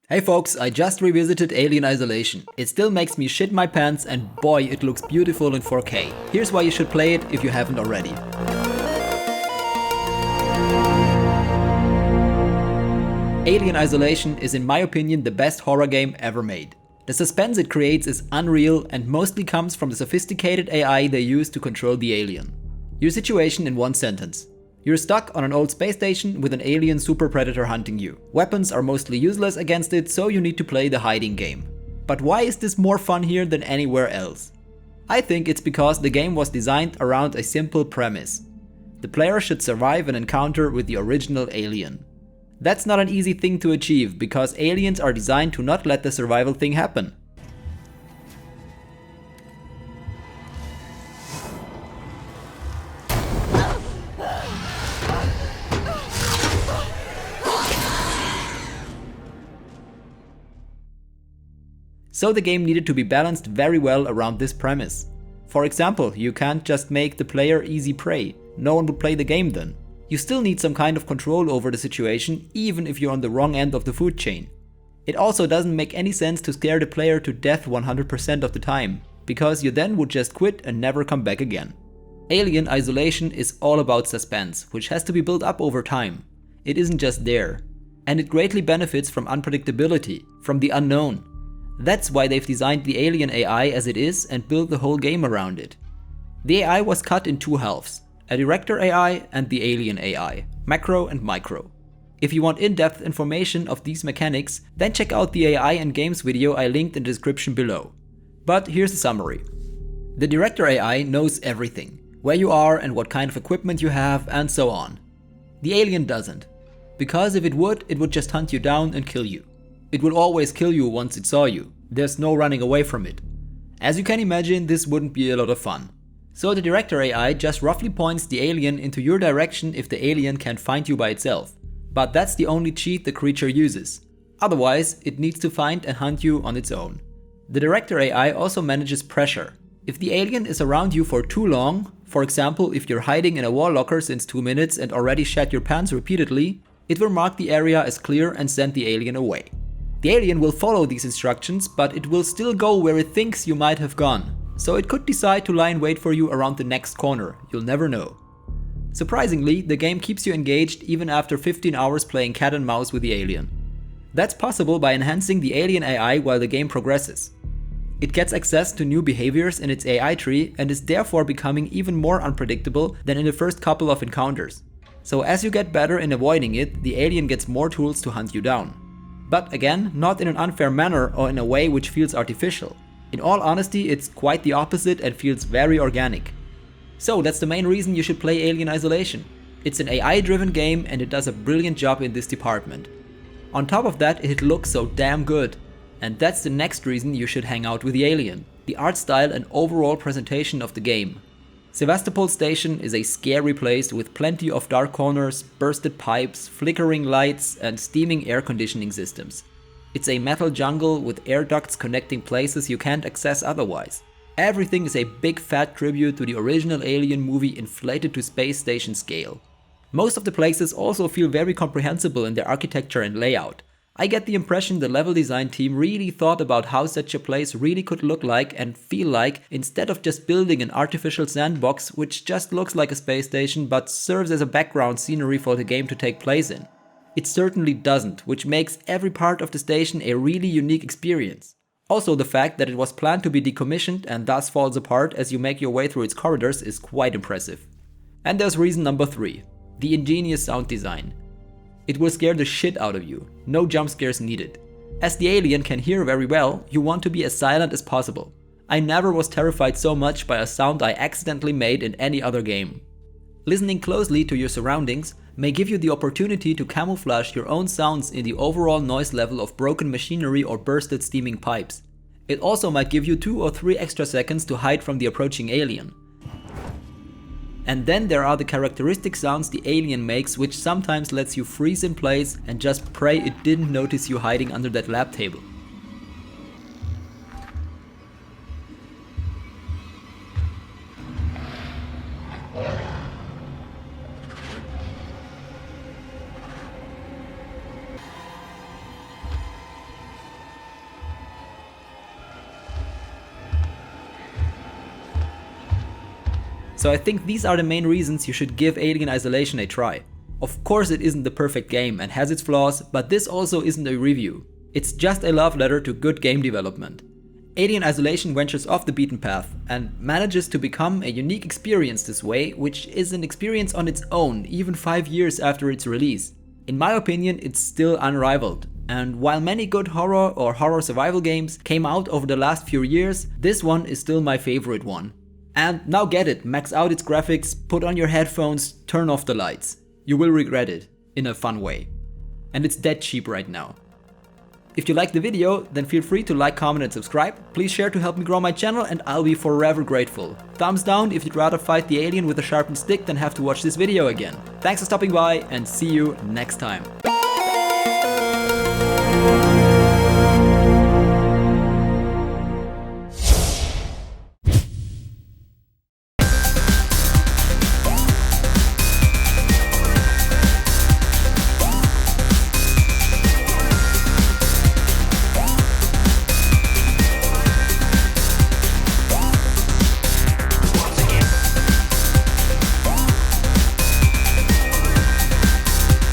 Hey folks, I just revisited Alien Isolation. It still makes me shit my pants and boy, it looks beautiful in 4K. Here's why you should play it if you haven't already. Alien Isolation is in my opinion the best horror game ever made. The suspense it creates is unreal and mostly comes from the sophisticated AI they use to control the alien. Your situation in one sentence. You're stuck on an old space station with an alien super predator hunting you. Weapons are mostly useless against it, so you need to play the hiding game. But why is this more fun here than anywhere else? I think it's because the game was designed around a simple premise. The player should survive an encounter with the original alien. That's not an easy thing to achieve because aliens are designed to not let the survival thing happen. So the game needed to be balanced very well around this premise. For example, you can't just make the player easy prey. No one would play the game then. You still need some kind of control over the situation, even if you're on the wrong end of the food chain. It also doesn't make any sense to scare the player to death 100% of the time, because you then would just quit and never come back again. Alien Isolation is all about suspense, which has to be built up over time. It isn't just there. And it greatly benefits from unpredictability, from the unknown. That's why they've designed the Alien AI as it is and built the whole game around it. The AI was cut in two halves, a Director AI and the Alien AI, macro and micro. If you want in-depth information of these mechanics, then check out the AI and Games video I linked in the description below. But here's the summary. The Director AI knows everything, where you are and what kind of equipment you have and so on. The Alien doesn't, because if it would just hunt you down and kill you. It will always kill you once it saw you. There's no running away from it. As you can imagine, this wouldn't be a lot of fun. So the Director AI just roughly points the alien into your direction if the alien can't find you by itself. But that's the only cheat the creature uses. Otherwise, it needs to find and hunt you on its own. The Director AI also manages pressure. If the alien is around you for too long, for example if you're hiding in a wall locker since 2 minutes and already shat your pants repeatedly, it will mark the area as clear and send the alien away. The alien will follow these instructions, but it will still go where it thinks you might have gone. So it could decide to lie in wait for you around the next corner, you'll never know. Surprisingly, the game keeps you engaged even after 15 hours playing cat and mouse with the alien. That's possible by enhancing the Alien AI while the game progresses. It gets access to new behaviors in its AI tree and is therefore becoming even more unpredictable than in the first couple of encounters. So as you get better in avoiding it, the alien gets more tools to hunt you down. But again, not in an unfair manner or in a way which feels artificial. In all honesty, it's quite the opposite and feels very organic. So that's the main reason you should play Alien Isolation. It's an AI-driven game and it does a brilliant job in this department. On top of that, it looks so damn good. And that's the next reason you should hang out with the alien, the art style and overall presentation of the game. Sevastopol Station is a scary place with plenty of dark corners, bursted pipes, flickering lights and steaming air conditioning systems. It's a metal jungle with air ducts connecting places you can't access otherwise. Everything is a big fat tribute to the original Alien movie inflated to space station scale. Most of the places also feel very comprehensible in their architecture and layout. I get the impression the level design team really thought about how such a place really could look like and feel like instead of just building an artificial sandbox which just looks like a space station but serves as a background scenery for the game to take place in. It certainly doesn't, which makes every part of the station a really unique experience. Also, the fact that it was planned to be decommissioned and thus falls apart as you make your way through its corridors is quite impressive. And there's reason number 3, the ingenious sound design. It will scare the shit out of you, no jump scares needed. As the alien can hear very well, you want to be as silent as possible. I never was terrified so much by a sound I accidentally made in any other game. Listening closely to your surroundings may give you the opportunity to camouflage your own sounds in the overall noise level of broken machinery or bursted steaming pipes. It also might give you 2 or 3 extra seconds to hide from the approaching alien. And then there are the characteristic sounds the alien makes, which sometimes lets you freeze in place and just pray it didn't notice you hiding under that lab table. So I think these are the main reasons you should give Alien Isolation a try. Of course it isn't the perfect game and has its flaws, but this also isn't a review. It's just a love letter to good game development. Alien Isolation ventures off the beaten path and manages to become a unique experience this way, which is an experience on its own even 5 years after its release. In my opinion, it's still unrivaled. And while many good horror or horror survival games came out over the last few years, this one is still my favorite one. And now get it, max out its graphics, put on your headphones, turn off the lights. You will regret it, in a fun way. And it's dead cheap right now. If you liked the video, then feel free to like, comment and subscribe. Please share to help me grow my channel and I'll be forever grateful. Thumbs down if you'd rather fight the alien with a sharpened stick than have to watch this video again. Thanks for stopping by and see you next time.